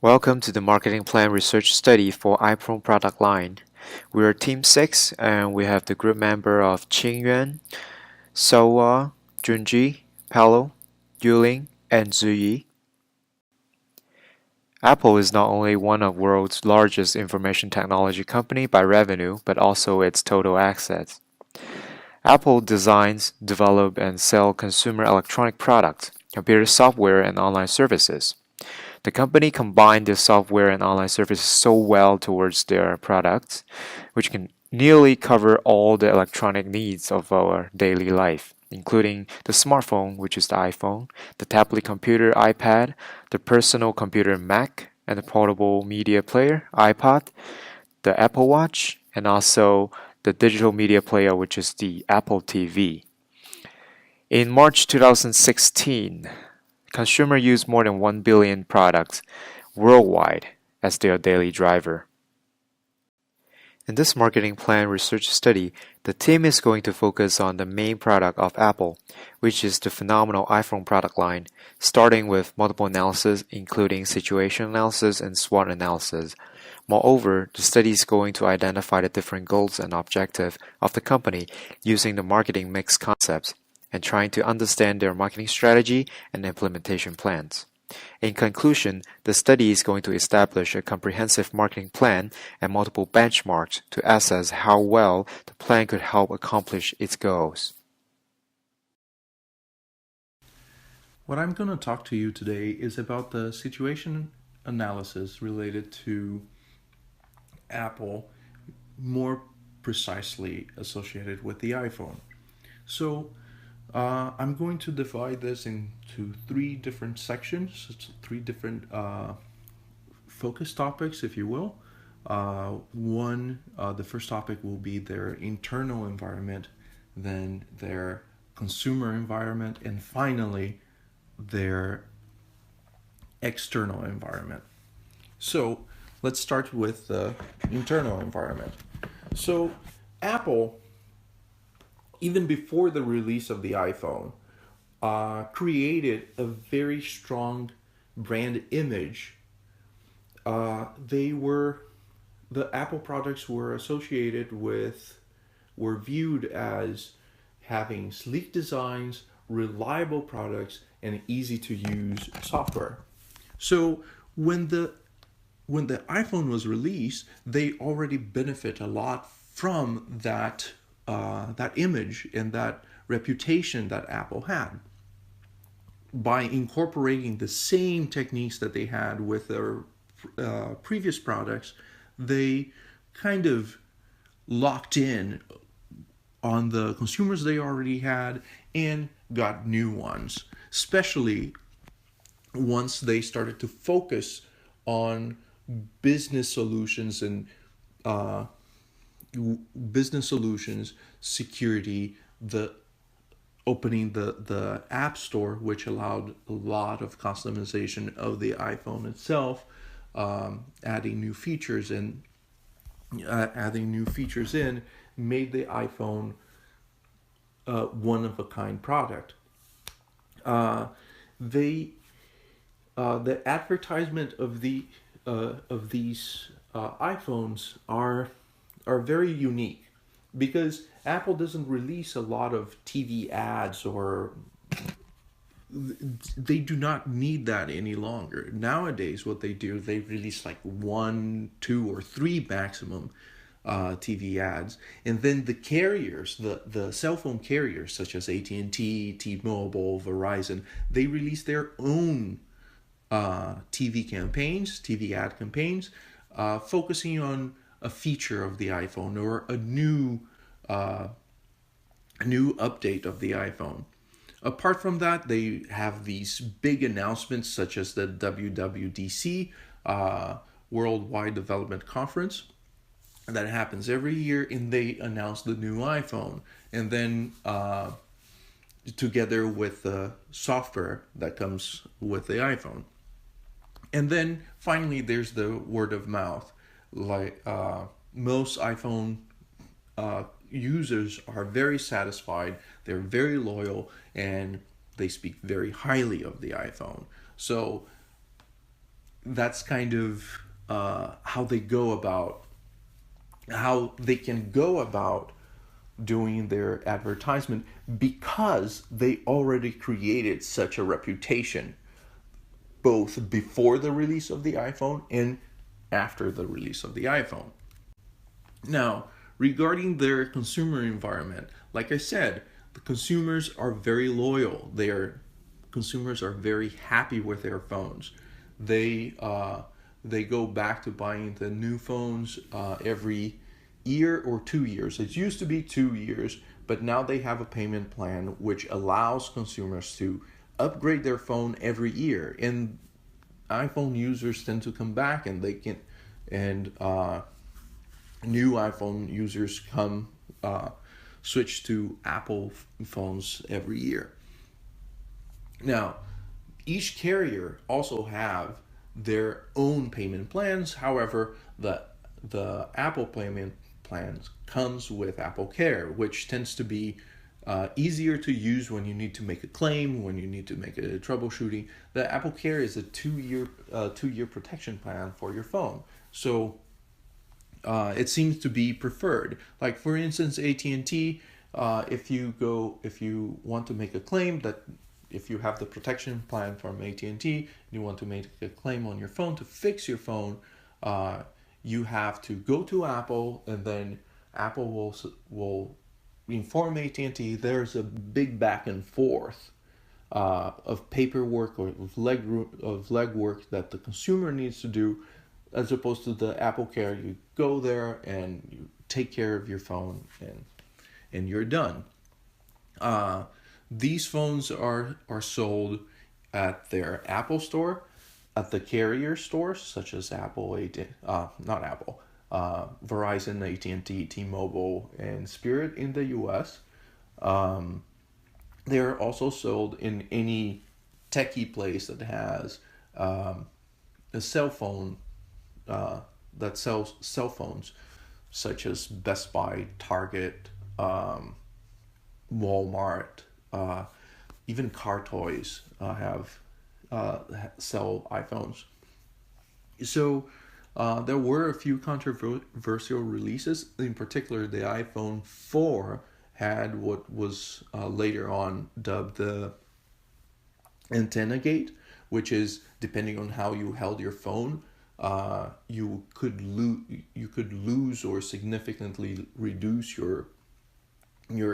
Welcome to the marketing plan research study for iPhone product line. We are Team 6 and we have the group member of Qinyuan, Xiong, Junjie, Paulo, Yuling, and Ziyi. Apple is not only one of the world's largest information technology company by revenue, but also its total assets. Apple designs, develop, and sell consumer electronic products, computer software, and online services. The company combined the software and online services so well towards their products, which can nearly cover all the electronic needs of our daily life, including the smartphone, which is the iPhone, the tablet computer iPad, the personal computer Mac, and the portable media player iPod, the Apple Watch, and also the digital media player, which is the Apple TV. In March 2016, consumers use more than 1 billion products worldwide as their daily driver. In this marketing plan research study, the team is going to focus on the main product of Apple, which is the phenomenal iPhone product line, starting with multiple analysis, including situation analysis and SWOT analysis. Moreover, the study is going to identify the different goals and objectives of the company using the marketing mix concepts and trying to understand their marketing strategy and implementation plans. In conclusion, the study is going to establish a comprehensive marketing plan and multiple benchmarks to assess how well the plan could help accomplish its goals. What I'm going to talk to you today is about the situation analysis related to Apple, more precisely associated with the iPhone. So, I'm going to divide this into three different sections, three different focus topics, if you will. The first topic will be their internal environment, then their consumer environment, and finally, their external environment. So, let's start with the internal environment. So, Apple, even before the release of the iPhone, created a very strong brand image. The Apple products were viewed as having sleek designs, reliable products, and easy to use software. So when the iPhone was released, they already benefit a lot from that image and that reputation that Apple had. By incorporating the same techniques that they had with their previous products, they kind of locked in on the consumers they already had and got new ones, especially once they started to focus on business solutions and security, the opening the App Store, which allowed a lot of customization of the iPhone itself, adding new features in, made the iPhone one of a kind product. The advertisement of these iPhones are very unique because Apple doesn't release a lot of TV ads, or they do not need that any longer. Nowadays, what they do, they release like 1, 2, or 3 maximum TV ads, and then the carriers, the cell phone carriers such as AT&T, T-Mobile, Verizon, they release their own TV ad campaigns, focusing on a feature of the iPhone or a new update of the iPhone. Apart from that, they have these big announcements such as the WWDC, Worldwide Development Conference, that happens every year, and they announce the new iPhone, and then together with the software that comes with the iPhone. And then finally, there's the word of mouth. Like most iPhone users are very satisfied, they're very loyal, and they speak very highly of the iPhone. So that's kind of how they go about, how they can go about doing their advertisement, because they already created such a reputation both before the release of the iPhone and after the release of the iPhone. Now, regarding their consumer environment, like I said, the consumers are very loyal. Consumers are very happy with their phones. They they go back to buying the new phones every year or 2 years. It used to be 2 years, but now they have a payment plan which allows consumers to upgrade their phone every year. And iPhone users tend to come back, and they can, and new iPhone users come switch to Apple phones every year. Now, each carrier also have their own payment plans. However, the Apple payment plans comes with Apple Care, which tends to be easier to use when you need to make a claim, when you need to make a troubleshooting. The Apple Care is a 2-year protection plan for your phone, so it seems to be preferred. Like for instance, AT&T, if you want to make a claim, that if you have the protection plan from AT&T, you want to make a claim on your phone to fix your phone, you have to go to Apple, and then Apple will inform AT&T. There's a big back and forth of paperwork or of legwork that the consumer needs to do, as opposed to the Apple Care. You go there and you take care of your phone, and you're done. These phones are sold at their Apple store, at the carrier stores such as Verizon, AT&T, T-Mobile, and Spirit in the U.S. They're also sold in any techie place that has a cell phone that sells cell phones, such as Best Buy, Target, Walmart, even car toys sell iPhones. So there were a few controversial releases. In particular, the iPhone 4 had what was later on dubbed the antenna gate, which is, depending on how you held your phone, you could lose or significantly reduce your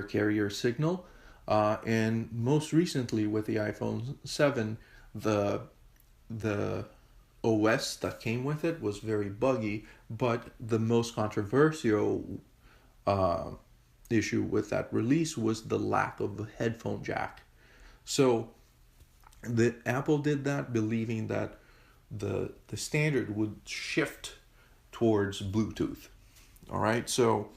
carrier signal. And most recently with the iPhone 7, the OS that came with it was very buggy, but the most controversial issue with that release was the lack of a headphone jack. So the Apple did that believing that the standard would shift towards Bluetooth. All right, so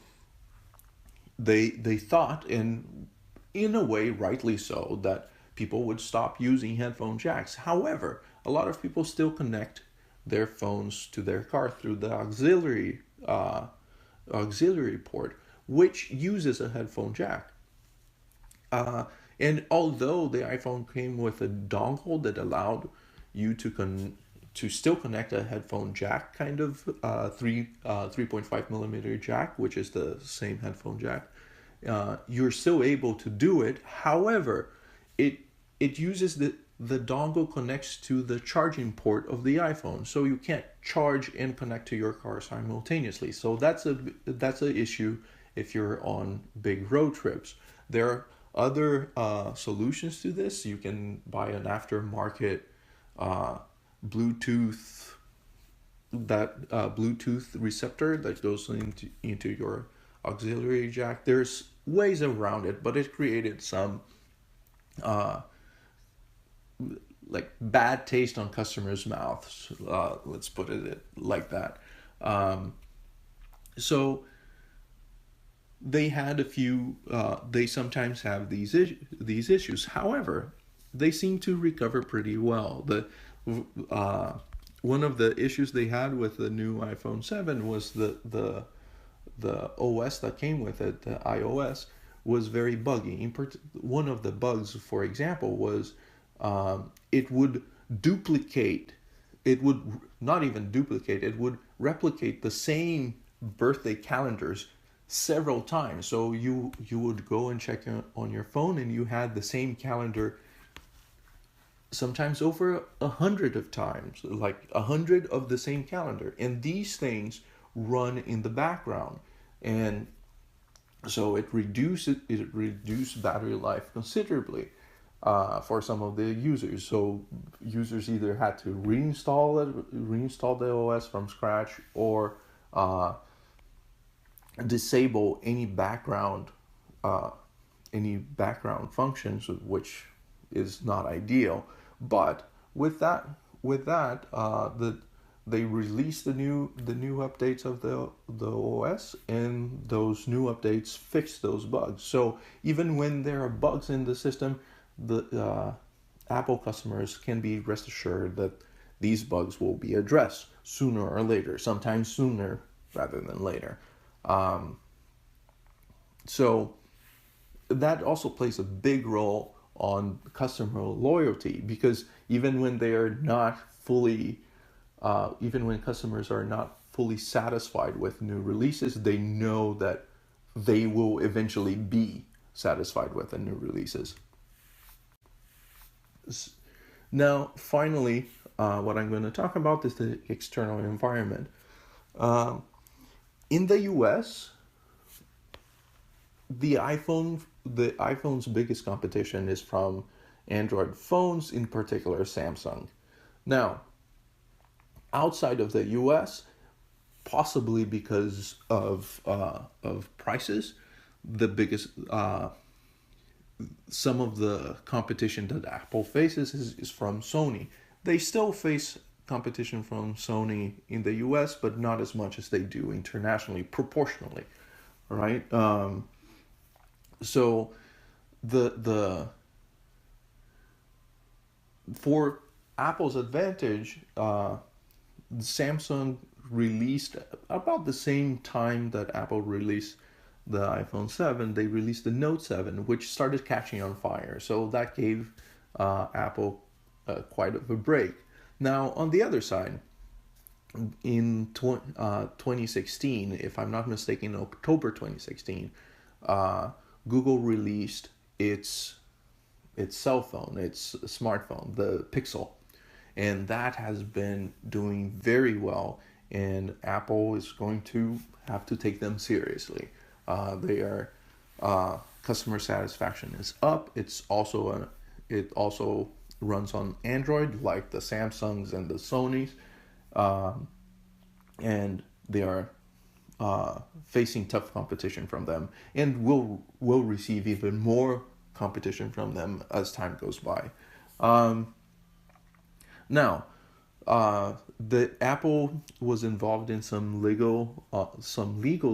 they thought, and in a way rightly so, that people would stop using headphone jacks. However, a lot of people still connect their phones to their car through the auxiliary port, which uses a headphone jack. And although the iPhone came with a dongle that allowed you to still connect a headphone jack, kind of 3.5 millimeter jack, which is the same headphone jack, you're still able to do it. However, it uses the dongle connects to the charging port of the iPhone, so you can't charge and connect to your car simultaneously. So that's an issue if you're on big road trips. There are other solutions to this. You can buy an aftermarket Bluetooth receptor that goes into your auxiliary jack. There's ways around it, but it created some like bad taste on customers' mouths. Let's put it like that. So they had a few. They sometimes have these issues. However, they seem to recover pretty well. One of the issues they had with the new iPhone 7 was the OS that came with it, the iOS, was very buggy. One of the bugs, for example, was it would duplicate it would not even duplicate, it would replicate the same birthday calendars several times. So you would go and check on your phone, and you had the same calendar sometimes over 100 of times, like 100 of the same calendar. And these things run in the background, and so it reduced battery life considerably for some of the users. So users either had to reinstall the OS from scratch, or disable uh, any background functions, which is not ideal. But with that, they released the new updates of the OS, and those new updates fix those bugs. So even when there are bugs in the system, the Apple customers can be rest assured that these bugs will be addressed sooner or later, sometimes sooner rather than later. So that also plays a big role on customer loyalty, because even when they are not fully, even when customers are not fully satisfied with new releases, they know that they will eventually be satisfied with the new releases. Now, finally, what I'm going to talk about is the external environment. In the US, the iPhone's biggest competition is from Android phones, in particular Samsung. Now, outside of the US, possibly because of prices, the biggest some of the competition that Apple faces is from Sony. They still face competition from Sony in the US, but not as much as they do internationally, proportionally, right? So the for Apple's advantage, Samsung released about the same time that Apple released the iPhone 7. They released the Note 7, which started catching on fire. So that gave Apple quite a break. Now, on the other side, in 2016, if I'm not mistaken, October 2016, Google released its cell phone, its smartphone, the Pixel, and that has been doing very well. And Apple is going to have to take them seriously. Customer satisfaction is up. It also runs on Android, like the Samsungs and the Sonys, and they are facing tough competition from them, and will receive even more competition from them as time goes by. Now, the Apple was involved in some legal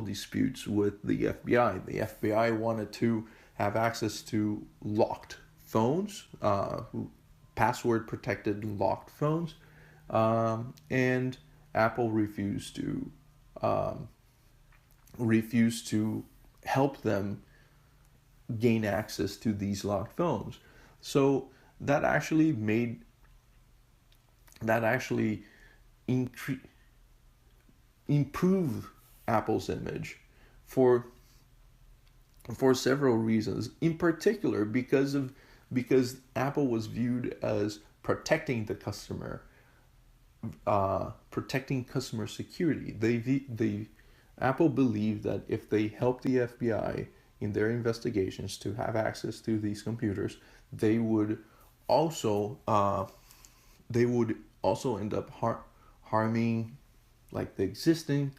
disputes with the FBI. The FBI wanted to have access to locked phones, password protected locked phones, and Apple refused to help them gain access to these locked phones. So that actually improve Apple's image for several reasons. In particular, because Apple was viewed as protecting the customer, protecting customer security. Apple believed that if they helped the FBI in their investigations to have access to these computers, they would also end up harming like the existing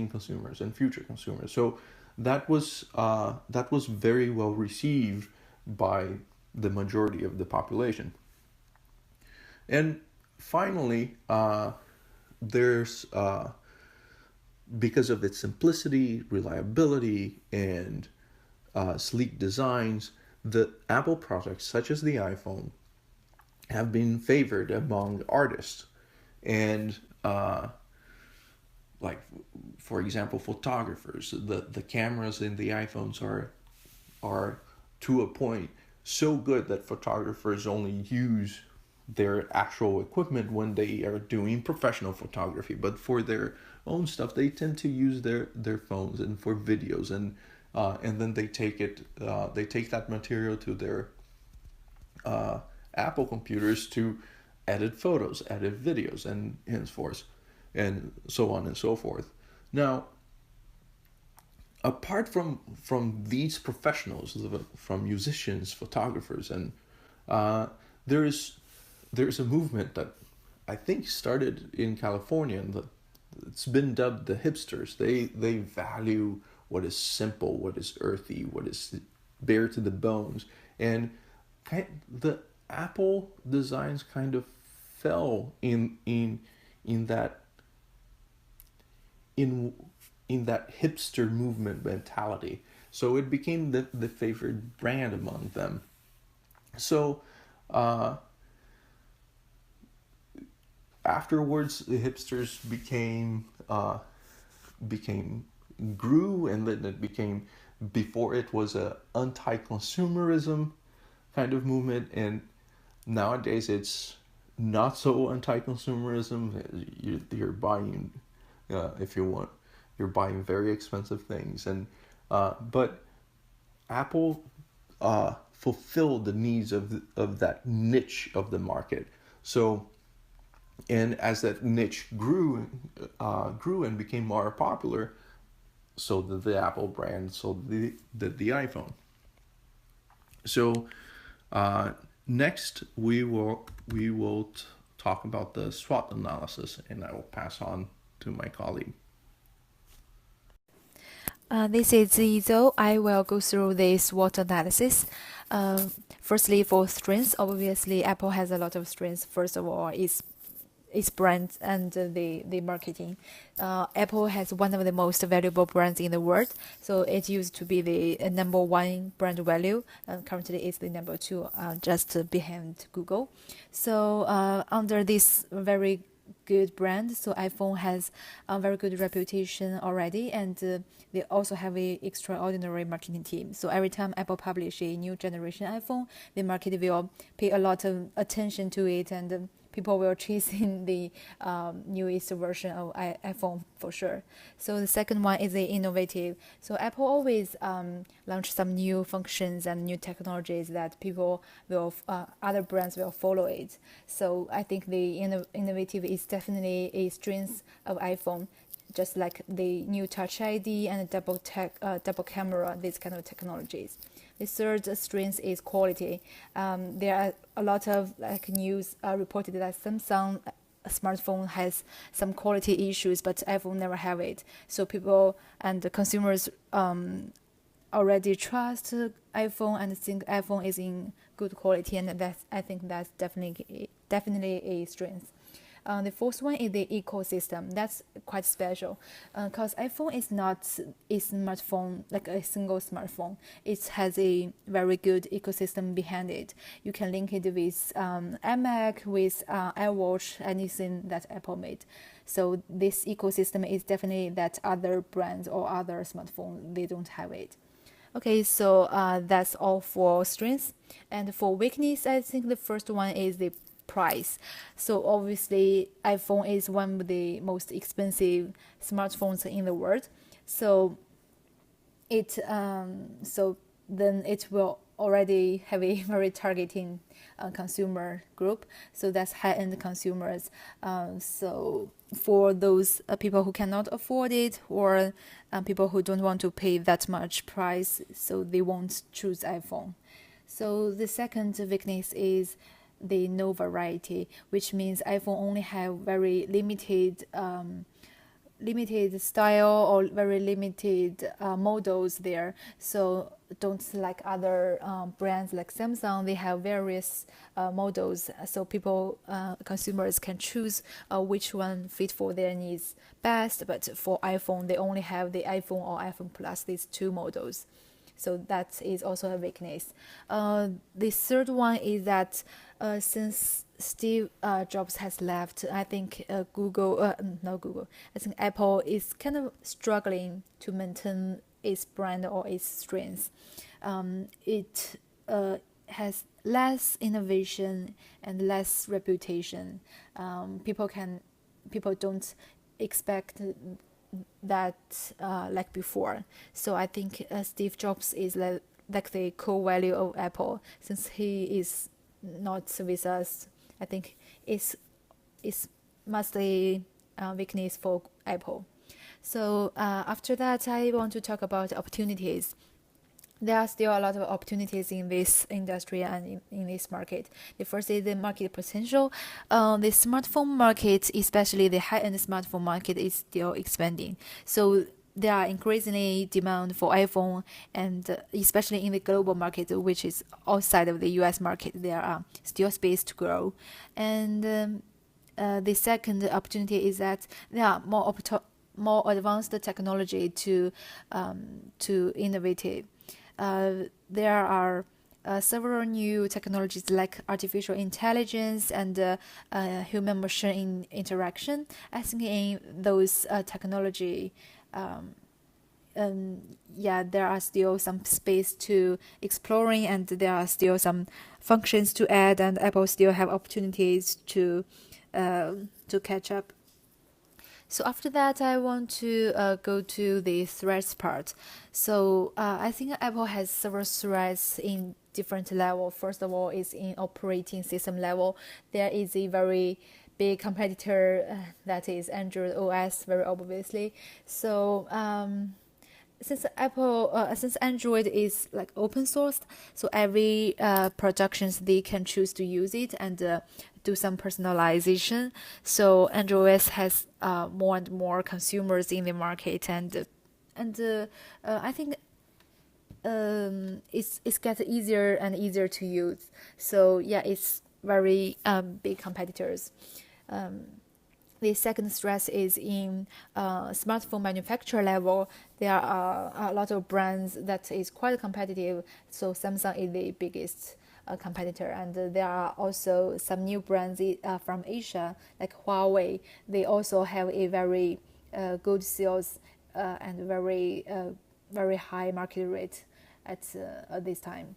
consumers and future consumers. So that was very well received by the majority of the population. And finally, there's because of its simplicity, reliability, and sleek designs, the Apple products such as the iPhone have been favored among artists. And like, for example, photographers, the cameras in the iPhones are to a point so good that photographers only use their actual equipment when they are doing professional photography. But for their own stuff, they tend to use their phones and for videos, and then they take that material to their Apple computers to edit photos, edit videos, and henceforth, and so on and so forth. Now, apart from these professionals, from musicians, photographers, and there is there's a movement that I think started in California, and it's been dubbed the hipsters. They value what is simple, what is earthy, what is bare to the bones, and the Apple designs kind of fell in that in in that hipster movement mentality. So it became the favorite brand among them. So uh, afterwards, the hipsters became grew, and then it became, before it was a anti-consumerism kind of movement, and nowadays it's not so anti-consumerism. You're buying, if you want, you're buying very expensive things, and but Apple fulfilled the needs of that niche of the market. So, and as that niche grew and became more popular, so did the Apple brand, so did the iPhone. So next we will talk about the SWOT analysis, and I will pass on to my colleague. This is Ziyi. I will go through this SWOT analysis. Firstly, for strengths, obviously Apple has a lot of strengths. First of all, its brand and the marketing. Apple has one of the most valuable brands in the world. So it used to be the number one brand value, and currently it's the number two, just behind Google. So under this very good brand, so iPhone has a very good reputation already, and they also have a extraordinary marketing team. So every time Apple publish a new generation iPhone, the market will pay a lot of attention to it, and people will chase in the newest version of iPhone for sure. So the second one is the innovative. So Apple always launch some new functions and new technologies that people will, other brands will follow it. So I think the innovative is definitely a strength of iPhone, just like the new Touch ID and double camera, these kind of technologies. The third strength is quality. There are a lot of news reported that Samsung smartphone has some quality issues, but iPhone never have it. So people and the consumers already trust iPhone and think iPhone is in good quality, and I think that's definitely a strength. The fourth one is the ecosystem. That's quite special because iPhone is not a smartphone, like a single smartphone. It has a very good ecosystem behind it. You can link it with iMac, with iWatch, anything that Apple made. So this ecosystem is definitely that other brands or other smartphones, they don't have it. Okay, so that's all for strengths. And for weakness, I think the first one is the price. So obviously, iPhone is one of the most expensive smartphones in the world. So so then it will already have a very targeting consumer group. So that's high-end consumers. So for those people who cannot afford it, or people who don't want to pay that much price, so they won't choose iPhone. So the second weakness is the no variety, which means iPhone only have very limited style or very limited models there. So don't like other brands like Samsung, they have various models, so people consumers can choose which one fit for their needs best. But for iPhone, they only have the iPhone or iPhone Plus, these two models. So that is also a weakness. The third one is that since Steve Jobs has left, I think not Google, I think Apple is kind of struggling to maintain its brand or its strength. has less innovation and less reputation. People don't expect that like before. So I think Steve Jobs is like the core value of Apple. Since he is not with us, I think it's mostly weakness for Apple. So after that, I want to talk about opportunities. There are still a lot of opportunities in this industry and in this market. The first is the market potential. The smartphone market, especially the high-end smartphone market, is still expanding. So there are increasingly demand for iPhone, and especially in the global market, which is outside of the US market, there are still space to grow. And the second opportunity is that there are more advanced technology to innovate. There are several new technologies like artificial intelligence and human machine interaction. I think in those technology, there are still some space to exploring, and there are still some functions to add, and Apple still have opportunities to catch up. So after that, I want to go to the threats part. So I think Apple has several threats in different level. First of all, is in operating system level. There is a very big competitor that is Android OS, very obviously. So since Android is like open sourced, so every productions they can choose to use it and do some personalization. So Android OS has more and more consumers in the market, and I think it's get easier and easier to use. So yeah, it's very big competitors. The second stress is in smartphone manufacturer level. There are a lot of brands that is quite competitive. So Samsung is the biggest competitor, and there are also some new brands from Asia like Huawei. They also have a very good sales and very high market rate at this time.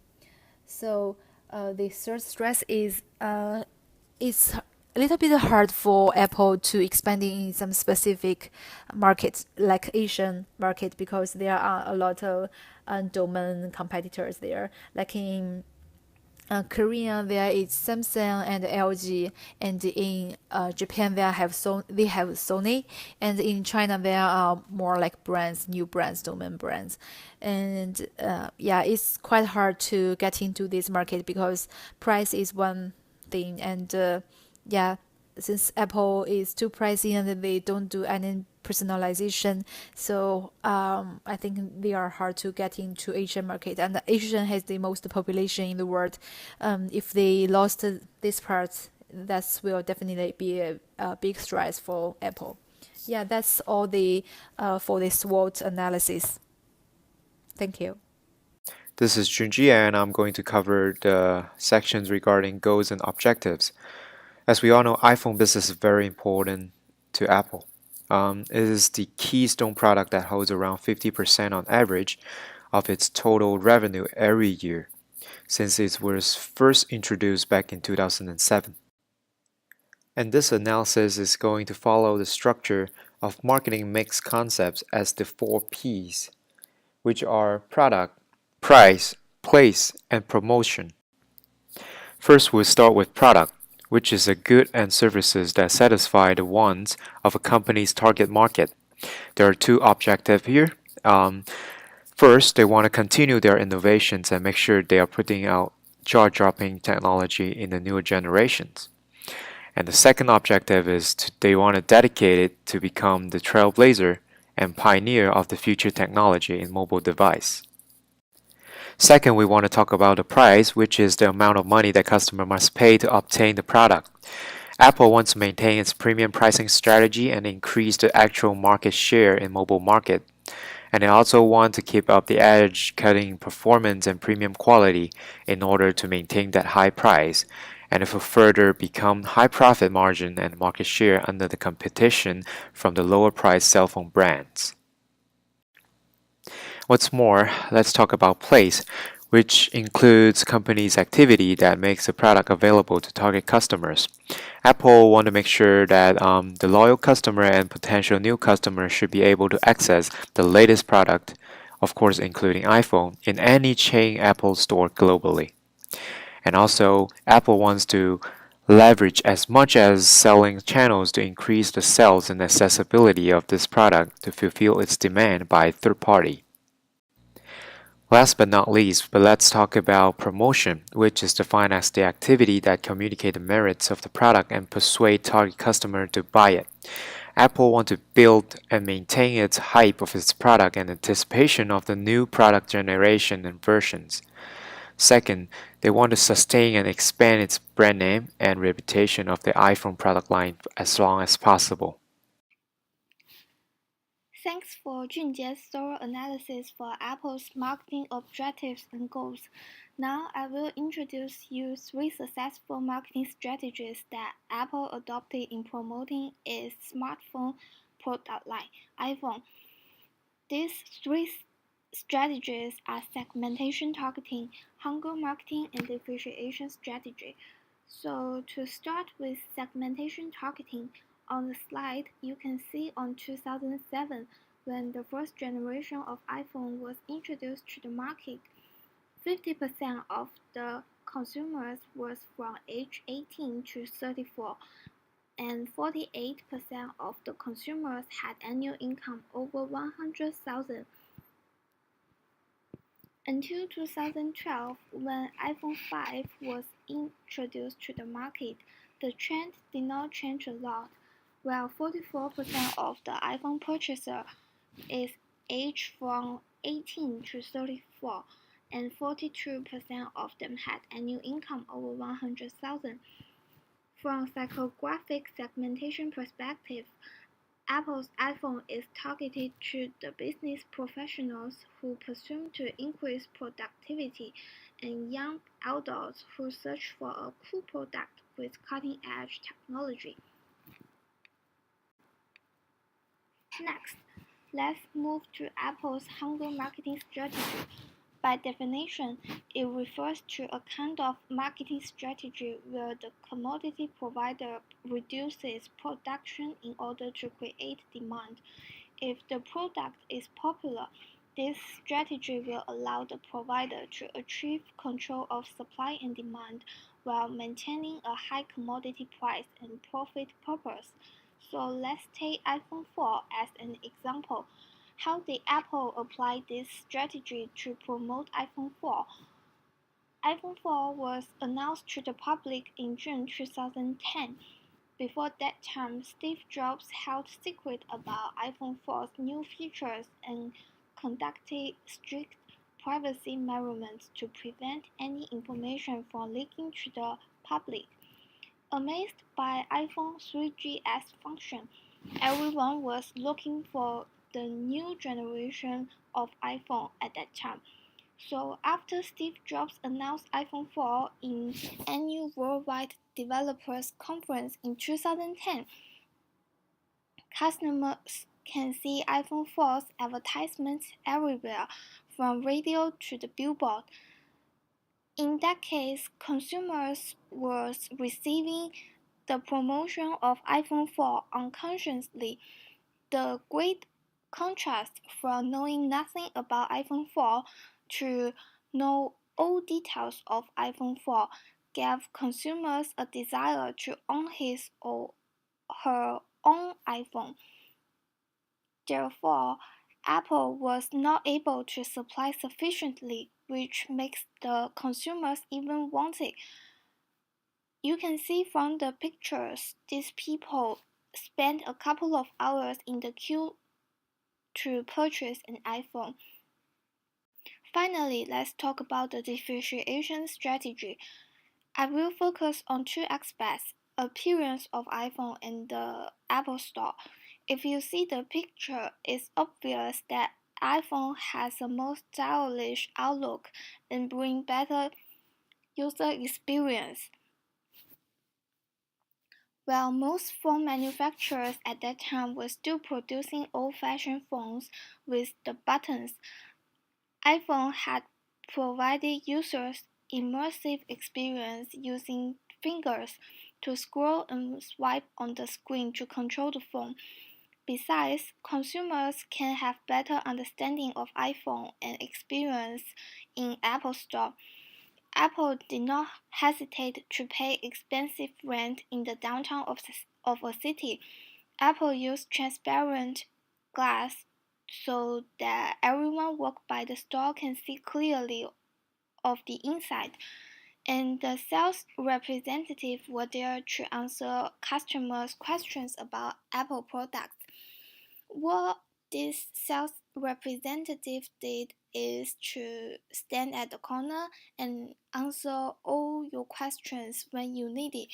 So the third stress is it's a little bit hard for Apple to expand in some specific markets like Asian market, because there are a lot of domain competitors there. Like in Korea, there is Samsung and LG, and in Japan they have Sony, and in China there are more like new brands, domain brands, and it's quite hard to get into this market because price is one thing, and since Apple is too pricey and they don't do any personalization, so I think they are hard to get into Asian market, and Asian has the most population in the world. If they lost this part, that will definitely be a big stress for Apple. Yeah, that's all the for the SWOT analysis. Thank you. This is Junjie, and I'm going to cover the sections regarding goals and objectives. As we all know, iPhone business is very important to Apple. It is the keystone product that holds around 50% on average of its total revenue every year, since it was first introduced back in 2007. And this analysis is going to follow the structure of marketing mix concepts as the 4Ps, which are product, price, place, and promotion. First, we'll start with product, which is a good and services that satisfy the wants of a company's target market. There are two objectives here. First, they want to continue their innovations and make sure they are putting out jaw-dropping technology in the newer generations. And the second objective is they want to dedicate it to become the trailblazer and pioneer of the future technology in mobile device. Second, we want to talk about the price, which is the amount of money that customer must pay to obtain the product. Apple wants to maintain its premium pricing strategy and increase the actual market share in mobile market. And they also want to keep up the edge, cutting performance and premium quality in order to maintain that high price, and to further become high profit margin and market share under the competition from the lower price cell phone brands. What's more, let's talk about place, which includes companies' activity that makes the product available to target customers. Apple want to make sure that the loyal customer and potential new customer should be able to access the latest product, of course, including iPhone, in any chain Apple store globally. And also, Apple wants to leverage as much as selling channels to increase the sales and accessibility of this product to fulfill its demand by third party. Last but not least, but let's talk about promotion, which is defined as the activity that communicate the merits of the product and persuade target customer to buy it. Apple want to build and maintain its hype of its product and anticipation of the new product generation and versions. Second, they want to sustain and expand its brand name and reputation of the iPhone product line as long as possible. Thanks for Junjie's thorough analysis for Apple's marketing objectives and goals. Now I will introduce you three successful marketing strategies that Apple adopted in promoting its smartphone product line, iPhone. These three strategies are segmentation targeting, hunger marketing, and differentiation strategy. So to start with segmentation targeting, on the slide you can see on 2007 when the first generation of iPhone was introduced to the market, 50% of the consumers was from age 18 to 34 and 48% of the consumers had annual income over 100,000. Until 2012, when iPhone 5 was introduced to the market, the trend did not change a lot. While 44% of the iPhone purchaser is aged from 18 to 34, and 42% of them had annual income over 100,000. From psychographic segmentation perspective, Apple's iPhone is targeted to the business professionals who pursue to increase productivity and young adults who search for a cool product with cutting-edge technology. Next, let's move to Apple's hunger marketing strategy. By definition, it refers to a kind of marketing strategy where the commodity provider reduces production in order to create demand. If the product is popular, this strategy will allow the provider to achieve control of supply and demand while maintaining a high commodity price and profit purpose. So let's take iPhone 4 as an example. How did Apple apply this strategy to promote iPhone 4? iPhone 4 was announced to the public in June 2010. Before that time, Steve Jobs held secret about iPhone 4's new features and conducted strict privacy measurements to prevent any information from leaking to the public. Amazed by iPhone 3GS function, everyone was looking for the new generation of iPhone at that time. So after Steve Jobs announced iPhone 4 in annual Worldwide Developers Conference in 2010, customers can see iPhone 4's advertisements everywhere, from radio to the billboard. In that case, consumers were receiving the promotion of iPhone 4 unconsciously. The great contrast from knowing nothing about iPhone 4 to know all details of iPhone 4 gave consumers a desire to own his or her own iPhone. Therefore, Apple was not able to supply sufficiently, which makes the consumers even want it. You can see from the pictures, these people spent a couple of hours in the queue to purchase an iPhone. Finally, let's talk about the differentiation strategy. I will focus on two aspects, appearance of iPhone and the Apple Store. If you see the picture, it's obvious that iPhone has a more stylish outlook and bring better user experience. While most phone manufacturers at that time were still producing old-fashioned phones with the buttons, iPhone had provided users immersive experience using fingers to scroll and swipe on the screen to control the phone. Besides, consumers can have better understanding of iPhone and experience in Apple Store. Apple did not hesitate to pay expensive rent in the downtown of a city. Apple used transparent glass so that everyone walking by the store can see clearly of the inside, and the sales representatives were there to answer customers' questions about Apple products. What this sales representative did is to stand at the corner and answer all your questions when you need it.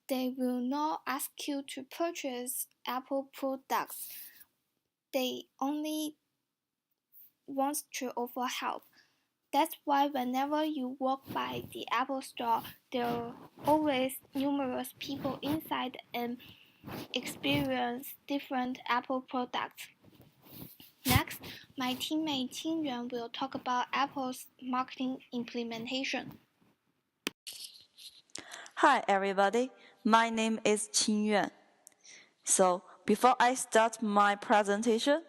They will not ask you to purchase Apple products. They only want to offer help. That's why whenever you walk by the Apple Store, there are always numerous people inside and experience different Apple products. Next, my teammate Qinyuan will talk about Apple's marketing implementation. Hi everybody, my name is Qinyuan. So before I start my presentation,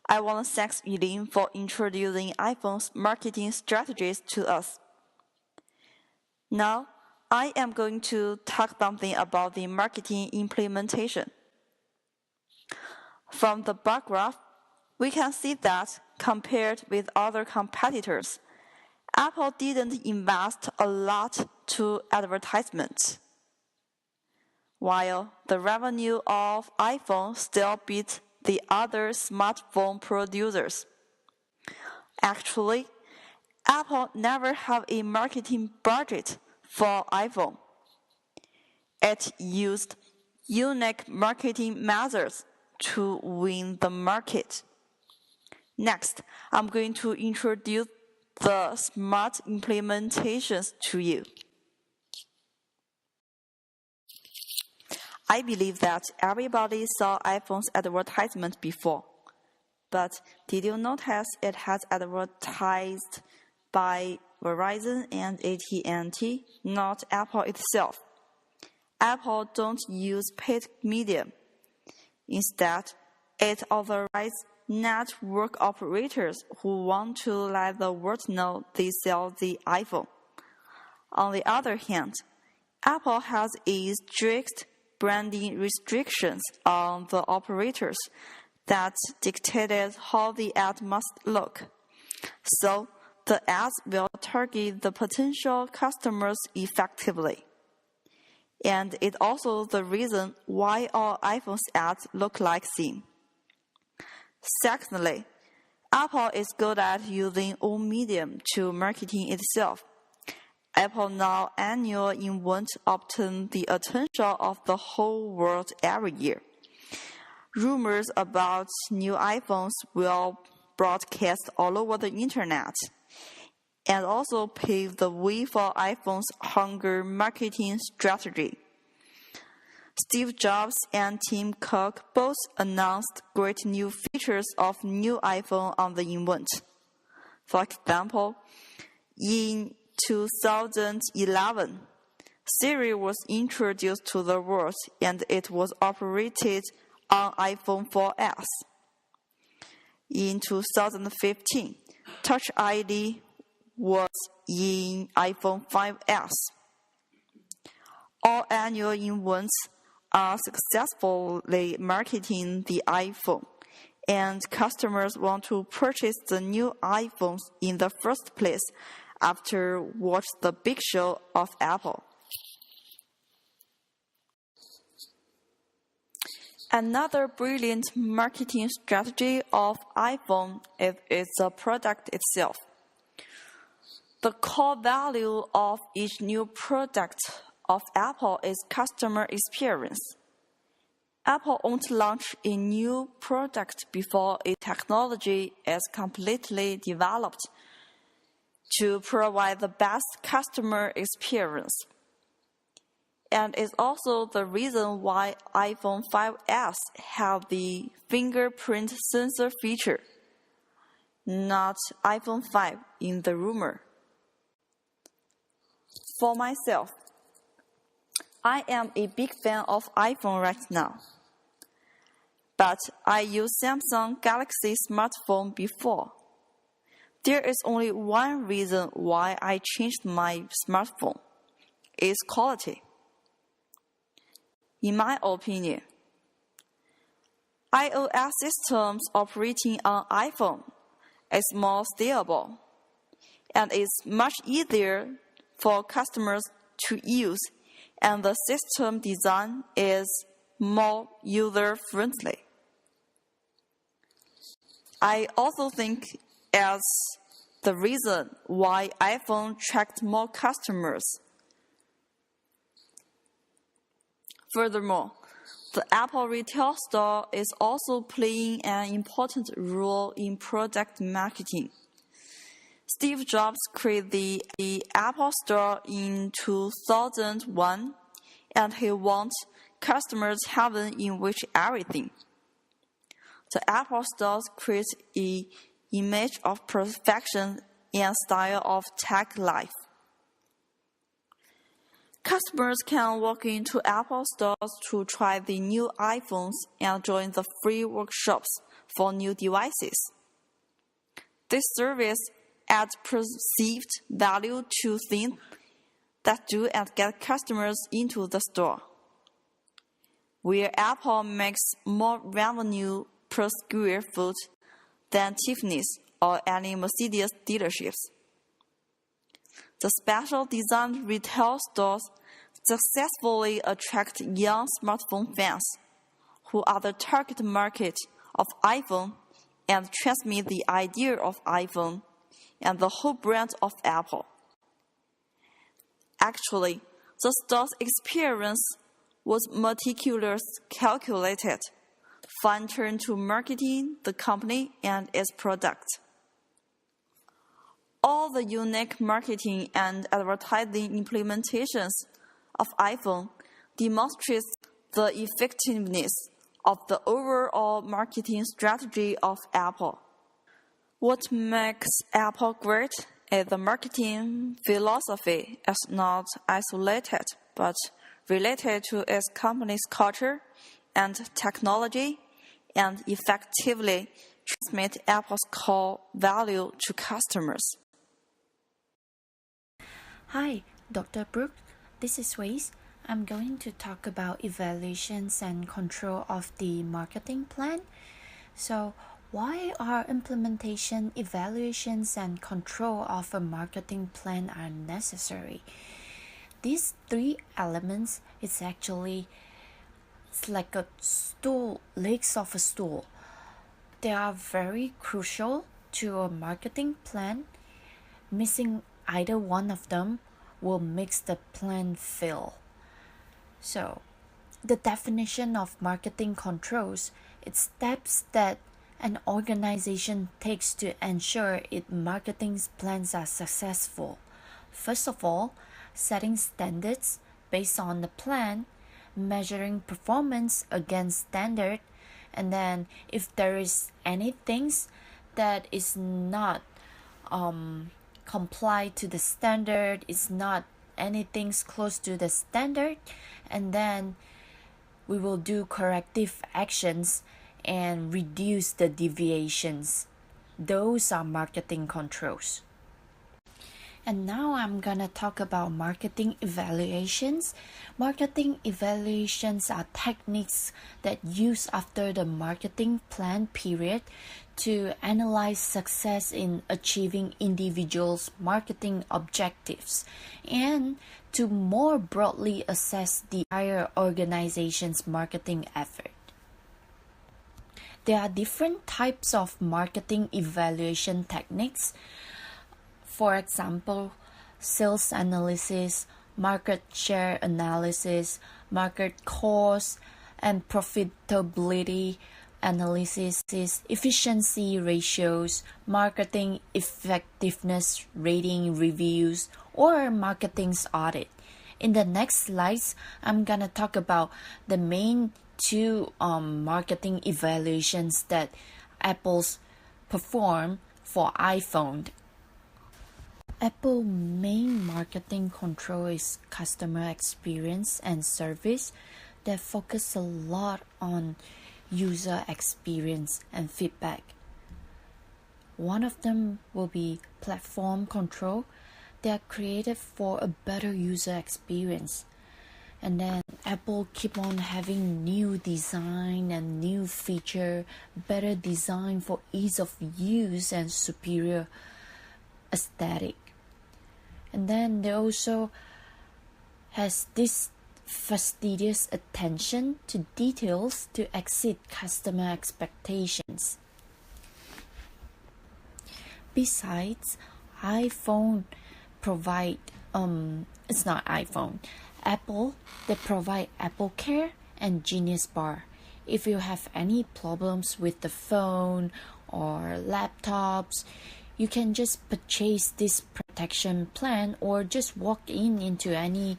I want to thank Yuling for introducing iPhone's marketing strategies to us. Now, I am going to talk something about the marketing implementation. From the bar graph, we can see that compared with other competitors, Apple didn't invest a lot to advertisements, while the revenue of iPhone still beat the other smartphone producers. Actually, Apple never had a marketing budget for iPhone. It used unique marketing methods to win the market. Next, I'm going to introduce the smart implementations to you. I believe that everybody saw iPhone's advertisement before, but did you notice it has advertised by Verizon and AT&T, not Apple itself? Apple don't use paid media. Instead, it authorizes network operators who want to let the world know they sell the iPhone. On the other hand, Apple has a strict branding restrictions on the operators that dictated how the ad must look. So, the ads will target the potential customers effectively. And it's also the reason why all iPhone's ads look like same. Secondly, Apple is good at using all medium to marketing itself. Apple Now annual event obtain the attention of the whole world every year. Rumors about new iPhones will broadcast all over the internet and also pave the way for iPhone's hunger marketing strategy. Steve Jobs and Tim Cook both announced great new features of new iPhone on the event. For example, in 2011, Siri was introduced to the world and it was operated on iPhone 4S. In 2015, Touch ID was in iPhone 5S. All annual events are successfully marketing the iPhone, and customers want to purchase the new iPhones in the first place after watch the big show of Apple. Another brilliant marketing strategy of iPhone is its product itself. The core value of each new product of Apple is customer experience. Apple won't launch a new product before a technology is completely developed to provide the best customer experience. And it's also the reason why iPhone 5S have the fingerprint sensor feature. not iPhone 5 in the rumor. For myself, I am a big fan of iPhone right now. But I used Samsung Galaxy smartphone before. There is only one reason why I changed my smartphone. It's quality. In my opinion, iOS systems operating on iPhone is more stable and it's much easier for customers to use, and the system design is more user-friendly. I also think as the reason why iPhone attract more customers. Furthermore, the Apple retail store is also playing an important role in product marketing. Steve Jobs created the Apple Store in 2001, and he wants customers heaven in which everything. The Apple Store creates an image of perfection and style of tech life. Customers can walk into Apple stores to try the new iPhones and join the free workshops for new devices. This service adds perceived value to things that do and get customers into the store, where Apple makes more revenue per square foot than Tiffany's or any Mercedes dealerships. The special designed retail stores successfully attract young smartphone fans, who are the target market of iPhone, and transmit the idea of iPhone and the whole brand of Apple. Actually, the store's experience was meticulously calculated, fine-tuned to marketing the company and its product. All the unique marketing and advertising implementations of iPhone demonstrates the effectiveness of the overall marketing strategy of Apple. What makes Apple great is the marketing philosophy is not isolated, but related to its company's culture and technology, and effectively transmit Apple's core value to customers. Hi, Dr. Brooke. This is Wace. I'm going to talk about evaluations and control of the marketing plan. So, why are implementation, evaluations, and control of a marketing plan are necessary? These three elements it's like a stool, legs of a stool. They are very crucial to a marketing plan. Missing either one of them will make the plan fail. So, the definition of marketing controls, it's steps that an organization takes to ensure its marketing plans are successful. First of all, setting standards based on the plan, measuring performance against standard, and then if there is anything that is not comply to the standard, is not anything close to the standard, and then we will do corrective actions and reduce the deviations. Those are marketing controls. And now I'm gonna talk about marketing evaluations. Marketing evaluations are techniques that use after the marketing plan period to analyze success in achieving individuals' marketing objectives and to more broadly assess the entire organization's marketing effort. There are different types of marketing evaluation techniques. For example, sales analysis, market share analysis, market cost and profitability analysis, efficiency ratios, marketing effectiveness rating reviews, or marketing audit. In the next slides, I'm gonna talk about the main two marketing evaluations that Apple's perform for iPhone. Apple's main marketing control is customer experience and service that focus a lot on user experience and feedback. One of them will be platform control. They are created for a better user experience. And then Apple keep on having new design and new feature, better design for ease of use and superior aesthetic. And then they also has this fastidious attention to details to exceed customer expectations. Besides, iPhone provide it's not iPhone. Apple, they provide Apple Care and Genius Bar. If you have any problems with the phone or laptops, you can just purchase this protection plan or just walk into any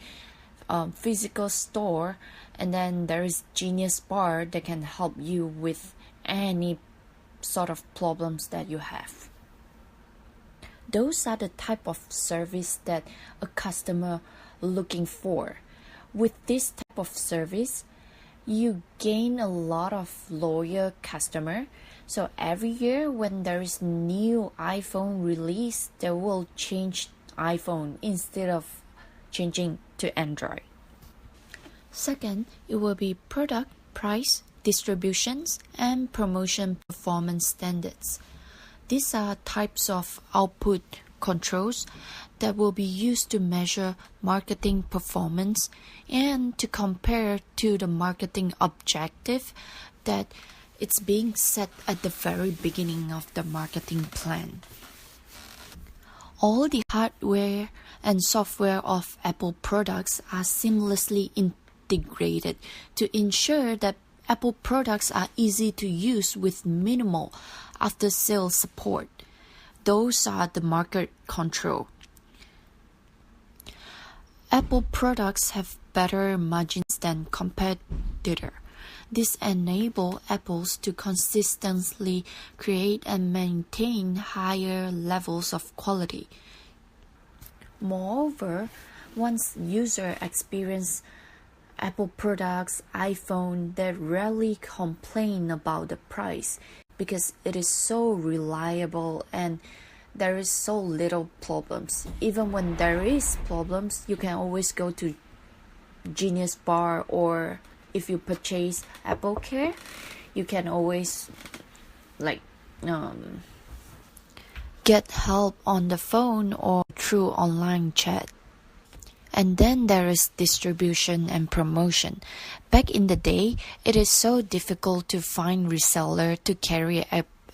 physical store, and then there is Genius Bar that can help you with any sort of problems that you have. Those are the type of service that a customer looking for. With this type of service, you gain a lot of loyal customer. So every year when there is new iPhone release, they will change iPhone instead of changing to Android. Second, it will be product, price, distributions, and promotion performance standards. These are types of output controls that will be used to measure marketing performance and to compare to the marketing objective that it's being set at the very beginning of the marketing plan. All the hardware and software of Apple products are seamlessly integrated to ensure that Apple products are easy to use with minimal after-sales support. Those are the market control. Apple products have better margins than competitor. This enables Apple to consistently create and maintain higher levels of quality. Moreover, once users experience Apple products, iPhone, they rarely complain about the price because it is so reliable and there is so little problems. Even when there is problems, you can always go to Genius Bar, or if you purchase Apple Care, you can always get help on the phone or through online chat. And then there is distribution and promotion. Back in the day, it is so difficult to find reseller to carry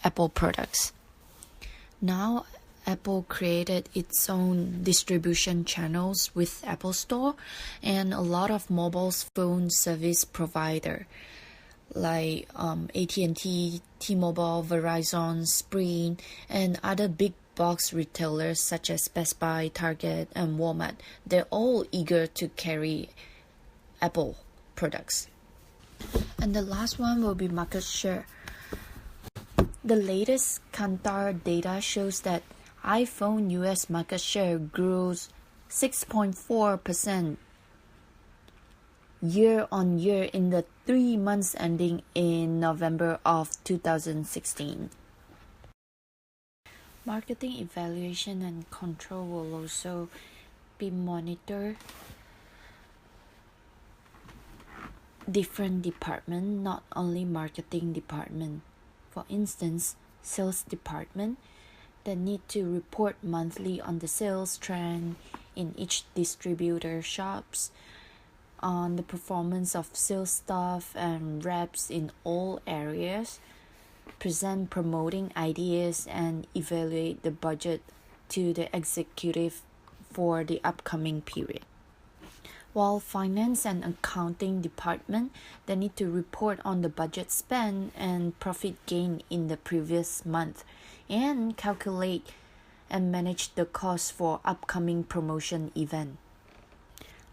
Apple products. Now, Apple created its own distribution channels with Apple Store and a lot of mobile phone service provider like AT&T, T-Mobile, Verizon, Sprint, and other big box retailers such as Best Buy, Target, and Walmart. They're all eager to carry Apple products. And the last one will be market share. The latest Kantar data shows that iPhone US market share grew 6.4% year on year in the 3 months ending in November of 2016. Marketing evaluation and control will also be monitored. Different department, not only marketing department. For instance, sales department that need to report monthly on the sales trend in each distributor shops, on the performance of sales staff and reps in all areas, present promoting ideas, and evaluate the budget to the executive for the upcoming period. While finance and accounting department, they need to report on the budget spent and profit gain in the previous month and calculate and manage the cost for upcoming promotion event.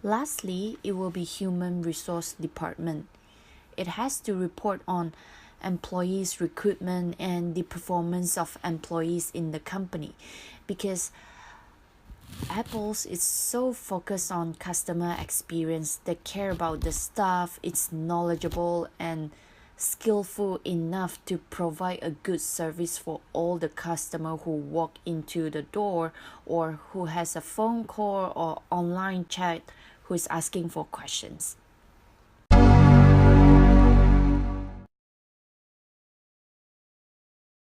Lastly, it will be human resource department. It has to report on employees recruitment and the performance of employees in the company, because Apple's is so focused on customer experience. They care about the staff, it's knowledgeable and skillful enough to provide a good service for all the customer who walk into the door or who has a phone call or online chat who is asking for questions.